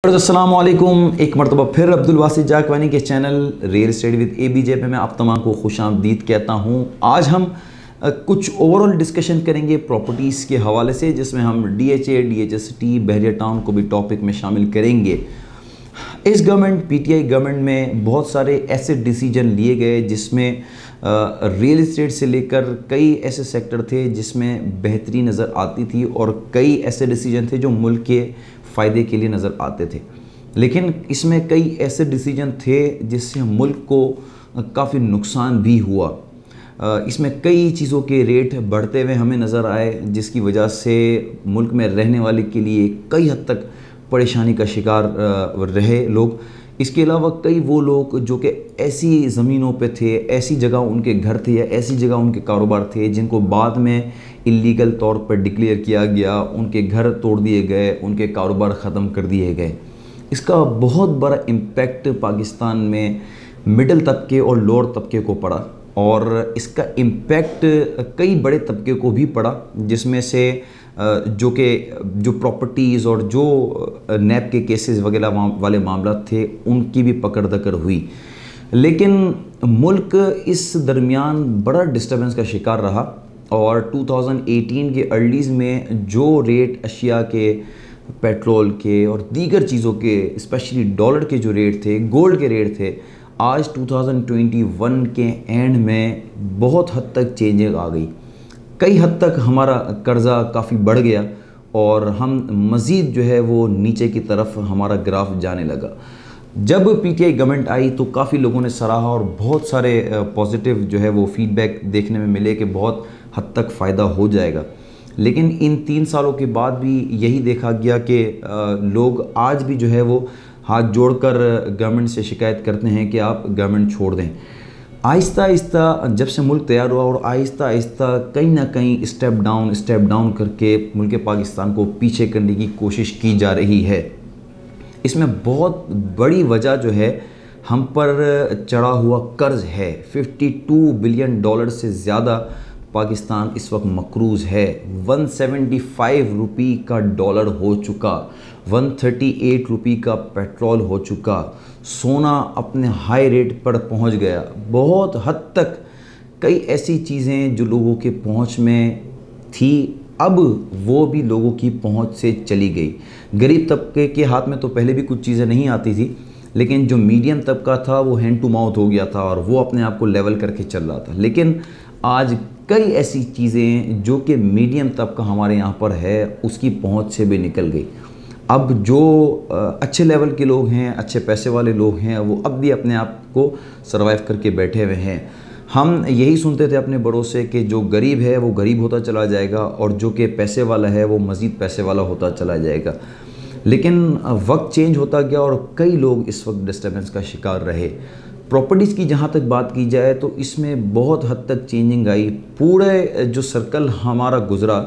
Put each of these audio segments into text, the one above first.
अस्सलाम वालेकुम। एक मरतबा फिर अब्दुल वासिद जाकवानी के channel real estate with ABJ पे मैं आप तमाम को खुशामदीद कहता हूँ। आज हम कुछ ओवरऑल डिस्कशन करेंगे प्रॉपर्टीज़ के हवाले से, जिसमें हम DHA, DHST, बहरिया टाउन को भी टॉपिक में शामिल करेंगे। इस गवर्नमेंट PTI गवर्नमेंट में बहुत सारे ऐसे डिसीजन लिए गए जिसमें रियल एस्टेट से लेकर कई ऐसे सेक्टर थे जिसमें बेहतरी नज़र आती थी और कई ऐसे डिसीजन थे जो मुल्क के फ़ायदे के लिए नज़र आते थे। लेकिन इसमें कई ऐसे डिसीजन थे जिससे मुल्क को काफ़ी नुकसान भी हुआ। इसमें कई चीज़ों के रेट बढ़ते हुए हमें नज़र आए, जिसकी वजह से मुल्क में रहने वाले के लिए कई हद तक परेशानी का शिकार रहे लोग। इसके अलावा कई वो लोग जो कि ऐसी ज़मीनों पे थे, ऐसी जगह उनके घर थे या ऐसी जगह उनके कारोबार थे जिनको बाद में इल्लीगल तौर पर डिक्लेयर किया गया, उनके घर तोड़ दिए गए, उनके कारोबार ख़त्म कर दिए गए। इसका बहुत बड़ा इम्पेक्ट पाकिस्तान में मिडिल तबके और लोअर तबके को पड़ा और इसका इम्पेक्ट कई बड़े तबके को भी पड़ा, जिसमें से जो प्रॉपर्टीज़ और जो नैब के केसेस वगैरह वाले मामला थे उनकी भी पकड़ दकड़ हुई। लेकिन मुल्क इस दरमियान बड़ा डिस्टर्बेंस का शिकार रहा और 2018 के अर्लीज़ में जो रेट अशिया के, पेट्रोल के और दीगर चीज़ों के, स्पेशली डॉलर के जो रेट थे, गोल्ड के रेट थे, आज 2021 के एंड में बहुत हद तक चेंजिंग आ गई। कई हद तक हमारा कर्ज़ा काफ़ी बढ़ गया और हम मज़ीद जो है वो नीचे की तरफ हमारा ग्राफ जाने लगा। जब PTI गवर्नमेंट आई तो काफ़ी लोगों ने सराहा और बहुत सारे पॉजिटिव जो है वो फीडबैक देखने में मिले कि बहुत हद तक फ़ायदा हो जाएगा। लेकिन इन 3 सालों के बाद भी यही देखा गया कि लोग आज भी जो है वो हाथ जोड़कर गवर्नमेंट से शिकायत करते हैं कि आप गवर्नमेंट छोड़ दें। आहिस्ता आहिस्ता जब से मुल्क तैयार हुआ और आहिस्ता आहिस्ता कहीं ना कहीं स्टेप डाउन करके मुल्क पाकिस्तान को पीछे करने की कोशिश की जा रही है। इसमें बहुत बड़ी वजह जो है हम पर चढ़ा हुआ कर्ज है। 52 बिलियन डॉलर से ज़्यादा पाकिस्तान इस वक्त मकरूज़ है। 175 रुपये का डॉलर हो चुका, 138 रुपये का पेट्रोल हो चुका, सोना अपने हाई रेट पर पहुंच गया। बहुत हद तक कई ऐसी चीज़ें जो लोगों के पहुंच में थी अब वो भी लोगों की पहुंच से चली गई। गरीब तबके के हाथ में तो पहले भी कुछ चीज़ें नहीं आती थी, लेकिन जो मीडियम तबका था वो हैंड टू माउथ हो गया था और वो अपने आप को लेवल करके चल रहा था। लेकिन आज कई ऐसी चीज़ें जो कि मीडियम तबका हमारे यहाँ पर है उसकी पहुँच से भी निकल गई। अब जो अच्छे लेवल के लोग हैं, अच्छे पैसे वाले लोग हैं, वो अब भी अपने आप को सर्वाइव करके बैठे हुए हैं। हम यही सुनते थे अपने बड़ों से कि जो गरीब है वो गरीब होता चला जाएगा और जो कि पैसे वाला है वो मज़ीद पैसे वाला होता चला जाएगा। लेकिन वक्त चेंज होता गया और कई लोग इस वक्त डिस्टर्बेंस का शिकार रहे। प्रॉपर्टीज़ की जहाँ तक बात की जाए तो इसमें बहुत हद तक चेंजिंग आई। पूरे जो सर्कल हमारा गुज़रा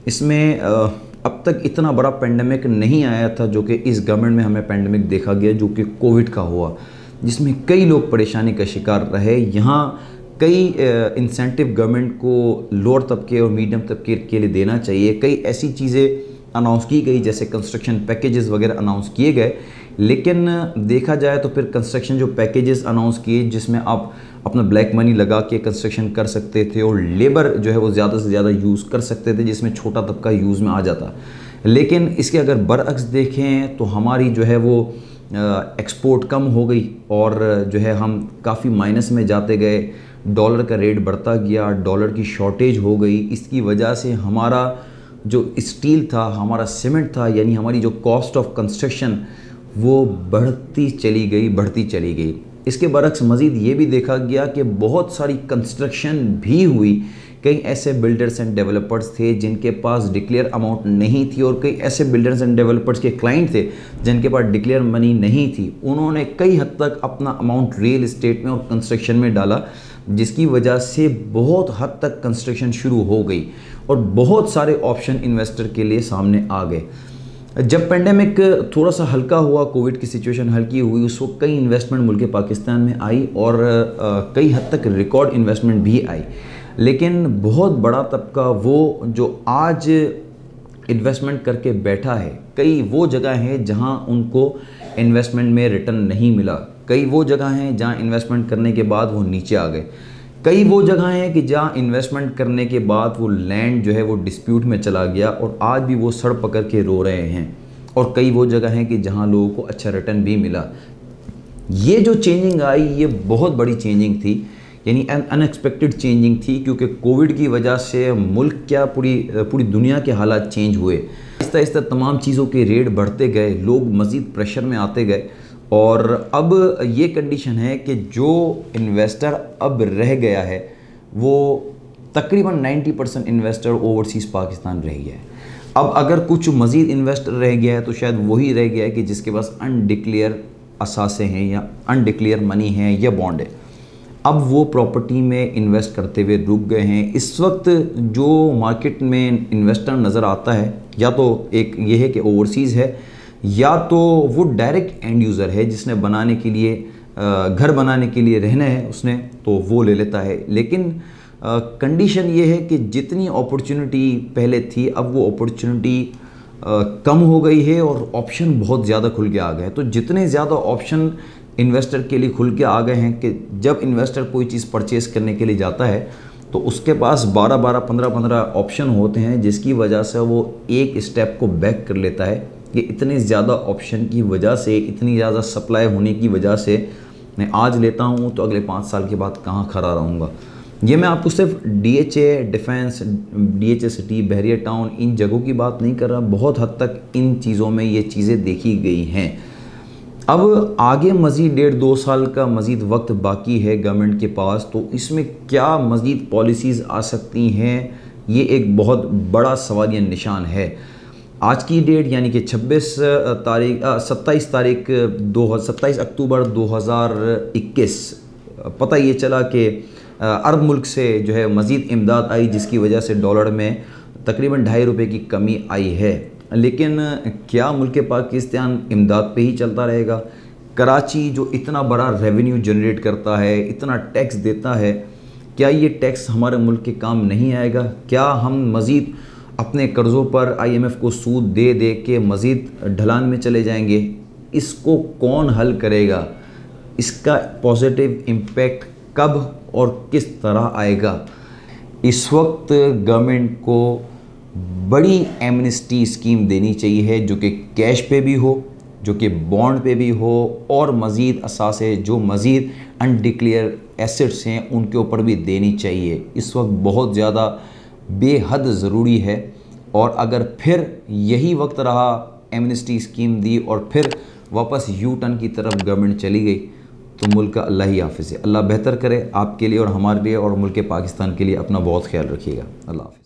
इसमें अब तक इतना बड़ा पेंडेमिक नहीं आया था जो कि इस गवर्नमेंट में हमें पेंडेमिक देखा गया, जो कि कोविड का हुआ, जिसमें कई लोग परेशानी का शिकार रहे। यहाँ कई इंसेंटिव गवर्नमेंट को लोअर तबके और मीडियम तबके के लिए देना चाहिए। कई ऐसी चीज़ें अनाउंस की गई जैसे कंस्ट्रक्शन पैकेजेस वगैरह अनाउंस किए गए, लेकिन देखा जाए तो फिर कंस्ट्रक्शन जो पैकेजेस अनाउंस किए जिसमें आप अपना ब्लैक मनी लगा के कंस्ट्रक्शन कर सकते थे और लेबर जो है वो ज़्यादा से ज़्यादा यूज़ कर सकते थे, जिसमें छोटा तबका यूज़ में आ जाता। लेकिन इसके अगर बरअक्स देखें तो हमारी जो है वो एक्सपोर्ट कम हो गई और जो है हम काफ़ी माइनस में जाते गए। डॉलर का रेट बढ़ता गया, डॉलर की शॉर्टेज हो गई। इसकी वजह से हमारा जो स्टील था, हमारा सीमेंट था, यानी हमारी जो कॉस्ट ऑफ कंस्ट्रक्शन वो बढ़ती चली गई। इसके बरक्स मज़ीद ये भी देखा गया कि बहुत सारी कंस्ट्रक्शन भी हुई। कई ऐसे बिल्डर्स एंड डेवलपर्स थे जिनके पास डिक्लेयर अमाउंट नहीं थी और कई ऐसे बिल्डर्स एंड डेवलपर्स के क्लाइंट थे जिनके पास डिक्लेयर मनी नहीं थी। उन्होंने कई हद तक अपना अमाउंट रियल एस्टेट में और कंस्ट्रक्शन में डाला, जिसकी वजह से बहुत हद तक कंस्ट्रक्शन शुरू हो गई और बहुत सारे ऑप्शन इन्वेस्टर के लिए सामने आ गए। जब पेंडेमिक थोड़ा सा हल्का हुआ, कोविड की सिचुएशन हल्की हुई, उस वक्त कई इन्वेस्टमेंट मुल्क पाकिस्तान में आई और कई हद तक रिकॉर्ड इन्वेस्टमेंट भी आई। लेकिन बहुत बड़ा तबका वो जो आज इन्वेस्टमेंट करके बैठा है, कई वो जगह हैं जहां उनको इन्वेस्टमेंट में रिटर्न नहीं मिला, कई वो जगह हैं जहां इन्वेस्टमेंट करने के बाद वो नीचे आ गए, कई वो जगह हैं कि जहां इन्वेस्टमेंट करने के बाद वो लैंड जो है वो डिस्प्यूट में चला गया और आज भी वो सड़ पकड़ के रो रहे हैं, और कई वो जगह हैं कि जहां लोगों को अच्छा रिटर्न भी मिला। ये जो चेंजिंग आई ये बहुत बड़ी चेंजिंग थी, यानी अनएक्सपेक्टेड चेंजिंग थी, क्योंकि कोविड की वजह से मुल्क क्या पूरी दुनिया के हालात चेंज हुए। आहिस्ता तमाम चीज़ों के रेट बढ़ते गए, लोग मज़ीद प्रेशर में आते गए, और अब ये कंडीशन है कि जो इन्वेस्टर अब रह गया है वो तकरीबन 90% इन्वेस्टर ओवरसीज़ पाकिस्तान रह गया है। अब अगर कुछ मज़ीद इन्वेस्टर रह गया है तो शायद वही रह गया है कि जिसके पास अनडिक्लेयर असासे हैं या अनडिक्लेयर मनी है या बॉन्ड है। अब वो प्रॉपर्टी में इन्वेस्ट करते हुए रुक गए हैं। इस वक्त जो मार्केट में इन्वेस्टर नज़र आता है या तो एक ये है कि ओवरसीज़ है, या तो वो डायरेक्ट एंड यूज़र है जिसने बनाने के लिए घर बनाने के लिए रहना है उसने, तो वो ले लेता है। लेकिन कंडीशन ये है कि जितनी अपॉर्चुनिटी पहले थी अब वो अपॉर्चुनिटी कम हो गई है और ऑप्शन बहुत ज़्यादा खुल के आ गए हैं। तो जितने ज़्यादा ऑप्शन इन्वेस्टर के लिए खुल के आ गए हैं कि जब इन्वेस्टर कोई चीज़ परचेज़ करने के लिए जाता है तो उसके पास 12-12, 15-15 ऑप्शन होते हैं, जिसकी वजह से वो एक स्टेप को बैक कर लेता है कि इतने ज़्यादा ऑप्शन की वजह से, इतनी ज़्यादा सप्लाई होने की वजह से मैं आज लेता हूँ तो अगले 5 साल के बाद कहाँ खड़ा रहूँगा। ये मैं आपको सिर्फ DHA डिफेंस, DHA सिटी, बहरिया टाउन, इन जगहों की बात नहीं कर रहा, बहुत हद तक इन चीज़ों में ये चीज़ें देखी गई हैं। अब आगे मज़ीद 1.5-2 साल का मज़ीद वक्त बाकी है गवर्नमेंट के पास, तो इसमें क्या मज़ीद पॉलिसीज़ आ सकती हैं, ये एक बहुत बड़ा सवालिया निशान है। आज की डेट यानी कि 27 अक्टूबर 2021 पता ये चला कि अरब मुल्क से जो है मज़ीद इमदाद आई, जिसकी वजह से डॉलर में तकरीबन ₹2.5 की कमी आई है। लेकिन क्या मुल्क पाकिस्तान इमदाद पे ही चलता रहेगा? कराची जो इतना बड़ा रेवेन्यू जनरेट करता है, इतना टैक्स देता है, क्या ये टैक्स हमारे मुल्क के काम नहीं आएगा? क्या हम मज़ीद अपने कर्ज़ों पर IMF को सूद दे दे के मज़ीद ढलान में चले जाएंगे? इसको कौन हल करेगा? इसका पॉजिटिव इम्पेक्ट कब और किस तरह आएगा? इस वक्त गवर्नमेंट को बड़ी एमनेस्टी स्कीम देनी चाहिए जो कि कैश पे भी हो, जो कि बॉन्ड पे भी हो, और मज़ीद असासे जो मज़ीद अनडिक्लेयर एसेट्स हैं उनके ऊपर भी देनी चाहिए। इस वक्त बहुत ज़्यादा बेहद ज़रूरी है, और अगर फिर यही वक्त रहा एमनेस्टी स्कीम दी और फिर वापस यू टर्न की तरफ गवर्नमेंट चली गई तो मुल्क का अल्लाह ही हाफिज़ है। अल्लाह बेहतर करे आपके लिए और हमारे लिए और मुल्क पाकिस्तान के लिए। अपना बहुत ख्याल रखिएगा। अल्लाह हाफिज़।